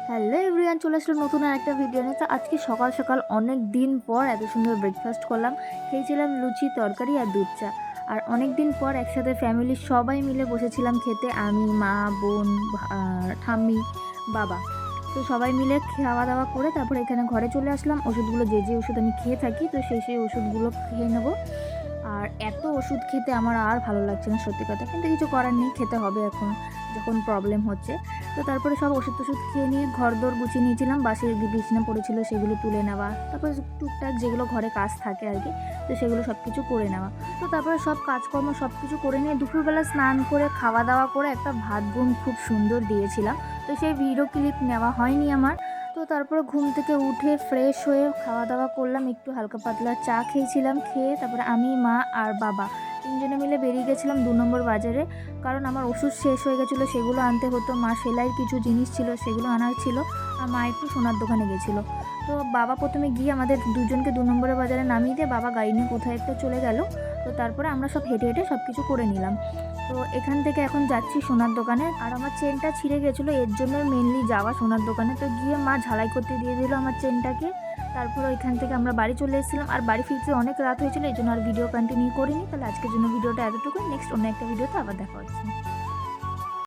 Hello everyone, চলে আসলো নতুন আর একটা ভিডিও নিয়ে। তো আজকে সকাল সকাল অনেক দিন পর এত সুন্দর ব্রেকফাস্ট করলাম। খেয়েছিলাম লুচি, তরকারি আর দুধ চা। আর অনেক দিন পর একসাথে ফ্যামিলির সবাই মিলে বসেছিলাম খেতে, আমি, মা, বোন, ঠাম্মি, বাবা। তো সবাই মিলে খাওয়া দাওয়া করে তারপর এখানে ঘরে চলে আসলাম। ওষুধগুলো যে ওষুধ আমি খেয়ে থাকি, তো সেই ওষুধগুলো খেয়ে নেবো। আর এত ওষুধ খেতে আমার আর ভালো লাগছে না, সত্যি কথা, কিন্তু কিছু করার নেই, খেতে হবে এখন যখন প্রবলেম হচ্ছে। তো তারপরে সব ওষুধ টষুধ খেয়ে নিয়ে ঘরদোর গুছিয়ে নিয়েছিলাম, বাসে বিছানা পড়েছিল সেগুলো তুলে নেওয়া, তারপরে টুকটাক যেগুলো ঘরে কাজ থাকে আর কি, তো সেগুলো সব কিছু করে নেওয়া। তো তারপরে সব কাজকর্ম সব কিছু করে নিয়ে দুপুরবেলা স্নান করে খাওয়া দাওয়া করে একটা ভাত বোন খুব সুন্দর দিয়েছিলাম, তো সেই ভিডিও ক্লিপ নেওয়া হয়নি আমার। তো তারপরে ঘুম থেকে উঠে ফ্রেশ হয়ে খাওয়া দাওয়া করলাম, একটু হালকা পাতলা চা খেয়েছিলাম, খেয়ে তারপরে আমি, মা আর বাবা তিনজনে মিলে বেরিয়ে গেছিলাম 2 নম্বর বাজারে। কারণ আমার ওষুধ শেষ হয়ে গেছিলো, সেগুলো আনতে হতো, মা সেলাইয়ের কিছু জিনিস ছিল সেগুলো আনার ছিল, আর মা একটু সোনার দোকানে গেছিলো। তো বাবা প্রথমে গিয়ে আমাদের দুজনকে 2 নম্বরের বাজারে নামিয়ে দিয়ে বাবা গাড়ি নিয়ে কোথায় একটা চলে গেল। তো তারপরে আমরা সব হেঁটে হেঁটে সব কিছু করে নিলাম। তো এখান থেকে এখন যাচ্ছি সোনার দোকানে। আর আমার চেনটা ছিঁড়ে গেছিলো, এর জন্য মেনলি যাওয়া সোনার দোকানে। তো গিয়ে মা ঝালাই করতে দিয়ে দিল আমার চেনটাকে। তারপর ওইখান থেকে আমরা বাড়ি চলে এসেছিলাম, আর বাড়ি ফিরতে অনেক রাত হয়েছিল, এই জন্য আর ভিডিও কন্টিনিউ করিনি। তাহলে আজকের জন্য ভিডিওটা এতটুকুই, নেক্সট অন্য একটা ভিডিওতে আবার দেখা হচ্ছে।